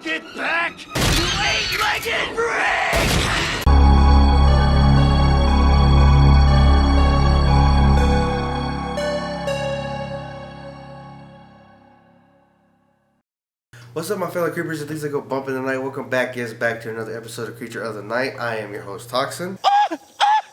Get back, you eight-legged freak! What's up, my fellow creepers and things that go bump in the night? Welcome back, back to another episode of Creature of the Night. I am your host, Toxin.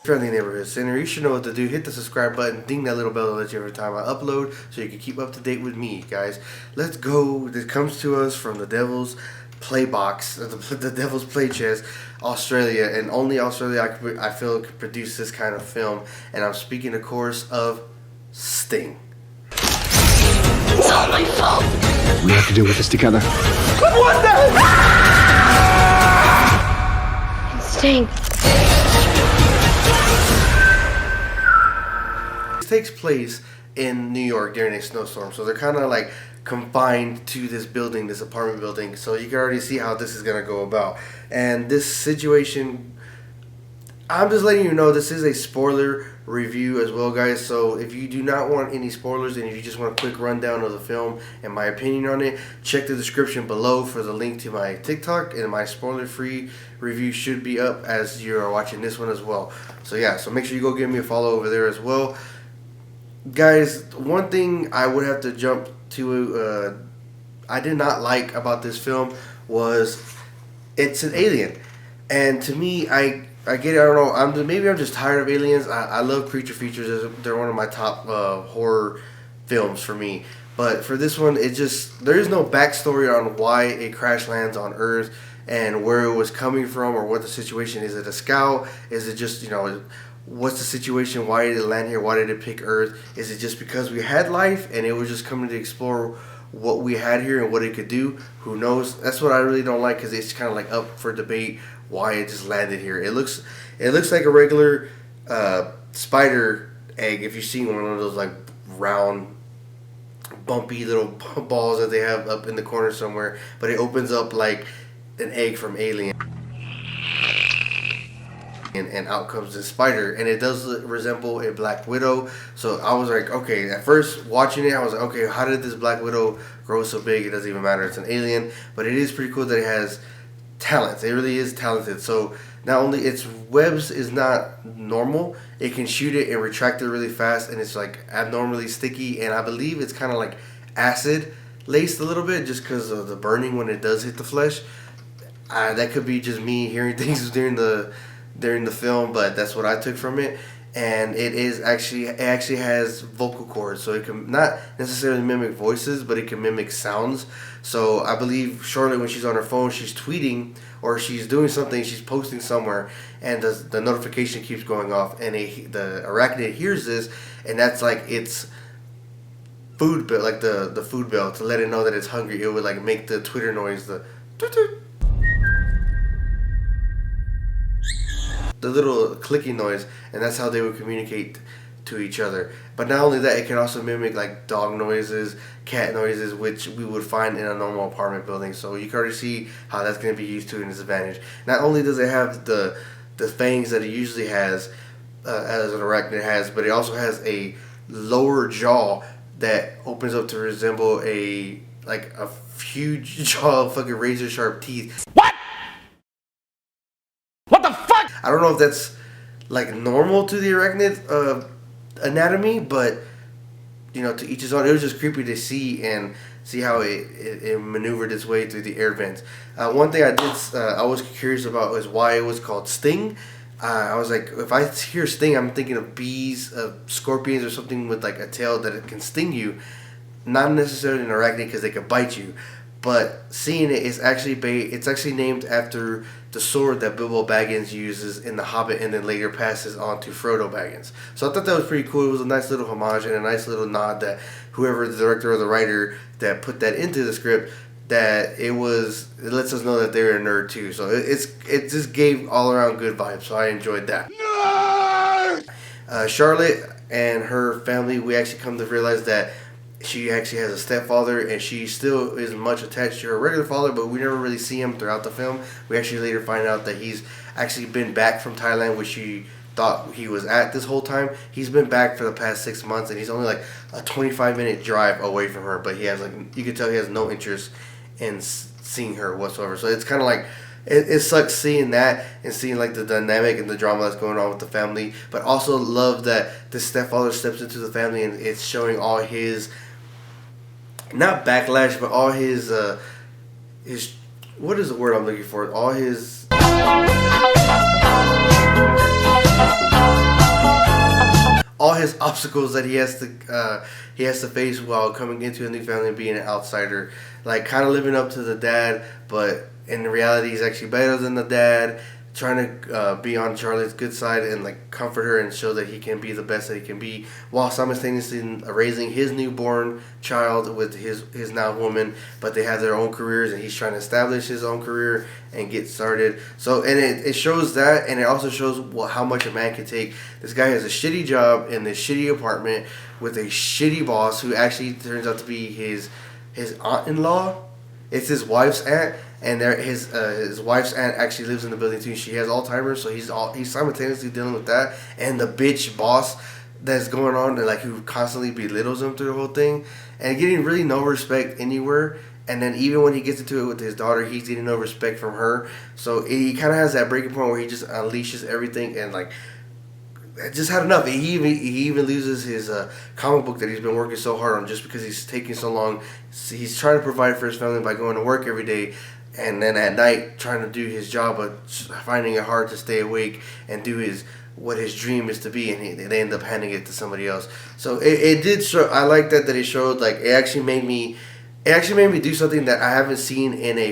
Friendly neighborhood sinner. You should know what to do. Hit the subscribe button, ding that little bell to let you every time I upload, so you can keep up to date with me, guys. Let's go. This comes to us from the Devil's Play Box, the Devil's Play Chest, Australia, and only Australia I feel could produce this kind of film. And I'm speaking, of course, of Sting. It's all my fault. We have to deal with this together. What the? Sting. This takes place in New York during a snowstorm, so they're kind of like confined to this building, this apartment building. So you can already see how this is gonna go about. And this situation, I'm just letting you know, this is a spoiler review as well, guys. So if you do not want any spoilers and if you just want a quick rundown of the film and my opinion on it, check the description below for the link to my TikTok, and my spoiler-free review should be up as you are watching this one as well. So yeah, so make sure you go give me a follow over there as well. Guys, one thing I would have to jump to, I did not like about this film was it's an alien. And to me, I get it. I don't know. Maybe I'm just tired of aliens. I love creature features. They're one of my top horror films for me. But for this one, there is no backstory on why it crash lands on Earth and where it was coming from or what the situation is. Is it a scout? Is it just, what's the situation? Why did it land here? Why did it pick Earth? Is it just because we had life and it was just coming to explore what we had here and what it could do? Who knows? That's what I really don't like, because it's kind of like up for debate why it just landed here. It looks like a regular spider egg. If you've seen one of those like round, bumpy little balls that they have up in the corner somewhere, but it opens up like an egg from Alien. And out comes this spider, and it does resemble a Black Widow. So I was like, okay, at first watching it, I was like, okay, how did this Black Widow grow so big? It doesn't even matter, it's an alien. But it is pretty cool that it has talents. It really is talented. So not only its webs is not normal, it can shoot it and retract it really fast, and it's like abnormally sticky, and I believe it's kind of like acid laced a little bit just because of the burning when it does hit the flesh. That could be just me hearing things during the film, but that's what I took from it. And it actually has vocal cords, so it can not necessarily mimic voices, but it can mimic sounds. So I believe Charlotte, when she's on her phone, she's tweeting or she's doing something, she's posting somewhere, and the notification keeps going off, and the arachnid hears this, and that's like its food bell, like the food bell, to let it know that it's hungry. It would like make the Twitter noise, the little clicking noise, and that's how they would communicate to each other. But not only that, it can also mimic like dog noises, cat noises, which we would find in a normal apartment building. So you can already see how that's going to be used to its advantage. Not only does it have the fangs that it usually has, as an arachnid has, but it also has a lower jaw that opens up to resemble a huge jaw of fucking razor sharp teeth. I don't know if that's like normal to the arachnid anatomy, but to each his own. It was just creepy to see how it maneuvered its way through the air vents. One thing I was curious about was why it was called Sting. I was like, if I hear Sting, I'm thinking of bees, scorpions, or something with like a tail that it can sting you. Not necessarily an arachnid because they could bite you. But seeing it is it's actually named after the sword that Bilbo Baggins uses in The Hobbit and then later passes on to Frodo Baggins. So I thought that was pretty cool. It was a nice little homage and a nice little nod that whoever the director or the writer that put that into the script, that it lets us know that they're a nerd too. So it just gave all around good vibes. So I enjoyed that. Charlotte and her family, we actually come to realize that she actually has a stepfather, and she still is much attached to her regular father, but we never really see him throughout the film. We actually later find out that he's actually been back from Thailand, which she thought he was at this whole time. He's been back for the past 6 months, and he's only like a 25-minute drive away from her, but he has you can tell he has no interest in seeing her whatsoever. So it's kind of like it sucks seeing that and seeing like the dynamic and the drama that's going on with the family, but also love that the stepfather steps into the family and it's showing all his, not backlash, but all his what is the word I'm looking for? All his obstacles that he has to face while coming into a new family and being an outsider, like kind of living up to the dad, but in reality he's actually better than the dad, trying to be on Charlie's good side and like comfort her and show that he can be the best that he can be, while simultaneously raising his newborn child with his now woman. But they have their own careers and he's trying to establish his own career and get started. So and it shows that, and it also shows how much a man can take. This guy has a shitty job in this shitty apartment with a shitty boss who actually turns out to be his aunt-in-law. It's his wife's aunt. And his wife's aunt actually lives in the building too. She has Alzheimer's, so he's simultaneously dealing with that and the bitch boss that's going on, and like who constantly belittles him through the whole thing, and getting really no respect anywhere. And then even when he gets into it with his daughter, he's getting no respect from her. So he kind of has that breaking point where he just unleashes everything and like just had enough. He even loses his comic book that he's been working so hard on just because he's taking so long. So he's trying to provide for his family by going to work every day. And then at night, trying to do his job, but finding it hard to stay awake and do what his dream is to be, and they end up handing it to somebody else. So it did show. I like that it showed, like, it actually made me do something that I haven't seen in a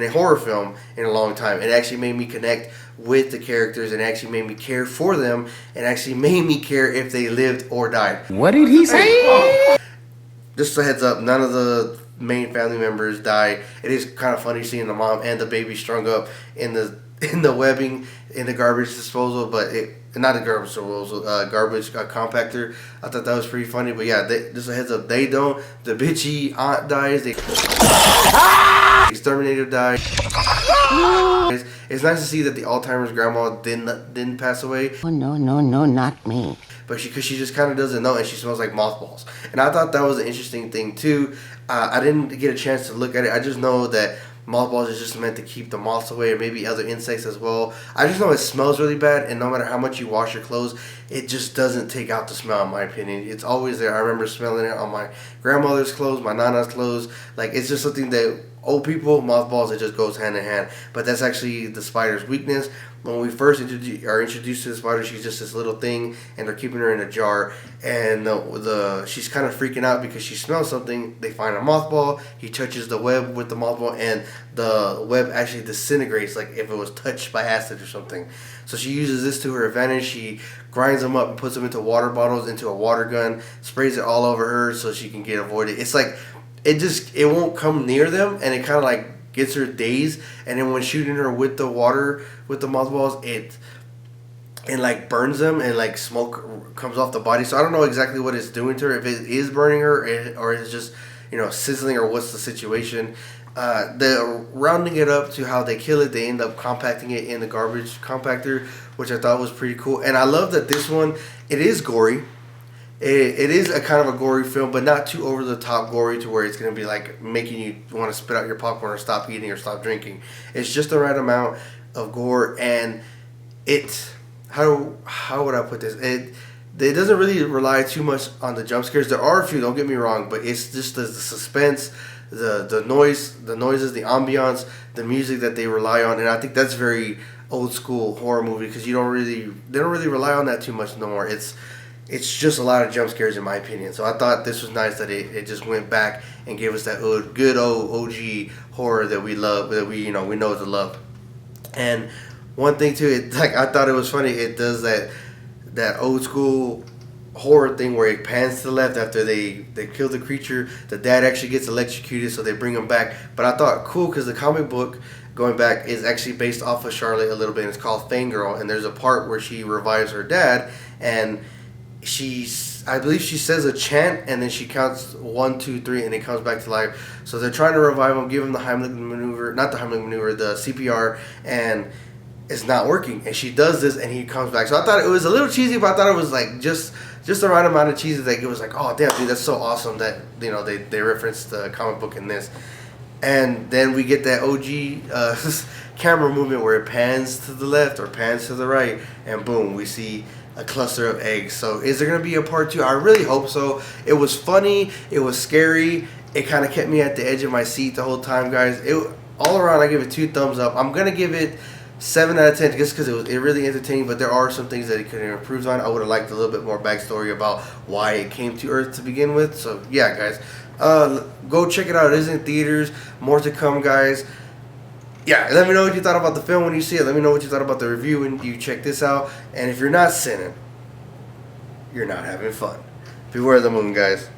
horror film in a long time. It actually made me connect with the characters and actually made me care for them and actually made me care if they lived or died. What did he say? Just a heads up, none of the main family members die. It is kind of funny seeing the mom and the baby strung up in the webbing in the garbage disposal, but not the garbage disposal, garbage compactor. I thought that was pretty funny. But yeah, just a heads up, they don't. The bitchy aunt dies. The exterminator dies. It's nice to see that the Alzheimer's grandma didn't pass away. Oh, no, not me. But because she just kind of doesn't know, and she smells like mothballs. And I thought that was an interesting thing too. I didn't get a chance to look at it. I just know that mothballs is just meant to keep the moths away, or maybe other insects as well. I just know it smells really bad, and no matter how much you wash your clothes, it just doesn't take out the smell, in my opinion. It's always there. I remember smelling it on my grandmother's clothes, my nana's clothes. Like, it's just something that old people, mothballs, it just goes hand in hand. But that's actually the spider's weakness. When we first are introduced to the spider, she's just this little thing, and they're keeping her in a jar. And she's kind of freaking out because she smells something. They find a mothball. He touches the web with the mothball, and the web actually disintegrates, like if it was touched by acid or something. So she uses this to her advantage. She grinds them up and puts them into water bottles, into a water gun, sprays it all over her so she can get avoided. It's like it won't come near them, and it kind of like gets her dazed. And then when shooting her with the water with the mothballs, it like burns them, and like smoke comes off the body. So I don't know exactly what it's doing to her, if it is burning her or it's just sizzling, or what's the situation. They're rounding it up to how they kill it. They end up compacting it in the garbage compactor, which I thought was pretty cool. And I love that this one, it is gory. It is a kind of a gory film, but not too over the top gory to where it's going to be like making you want to spit out your popcorn or stop eating or stop drinking. It's just the right amount of gore, and how would I put this? It doesn't really rely too much on the jump scares. There are a few, don't get me wrong, but it's just the suspense, the noises, the ambiance, the music that they rely on, and I think that's very old school horror movie, because they don't really rely on that too much no more. It's just a lot of jump scares, in my opinion. So I thought this was nice that it just went back and gave us that good old OG horror that we love, that we know to love. And one thing too, I thought it was funny. It does that old school horror thing where it pans to the left after they kill the creature. The dad actually gets electrocuted, so they bring him back. But I thought cool, because the comic book, going back, is actually based off of Charlotte a little bit. And it's called Fangirl, and there's a part where she revives her dad, and I believe she says a chant, and then she counts 1, 2, 3, and it comes back to life. So they're trying to revive him, give him the Heimlich maneuver, not the Heimlich maneuver, the CPR, and it's not working. And she does this, and he comes back. So I thought it was a little cheesy, but I thought it was like just the right amount of cheesy that it was like, oh damn, dude, that's so awesome that they referenced the comic book in this. And then we get that OG camera movement where it pans to the left or pans to the right, and boom, we see a cluster of eggs. So is there going to be a part 2? I really hope so. It was funny. It was scary. It kind of kept me at the edge of my seat the whole time, guys. All around, I give it 2 thumbs up. I'm going to give it 7 out of 10 just because it really entertaining, but there are some things that it could have improved on. I would have liked a little bit more backstory about why it came to Earth to begin with. So yeah, guys, go check it out. It is in theaters. More to come, guys. Yeah, let me know what you thought about the film when you see it. Let me know what you thought about the review when you check this out. And if you're not sinning, you're not having fun. Beware the moon, guys.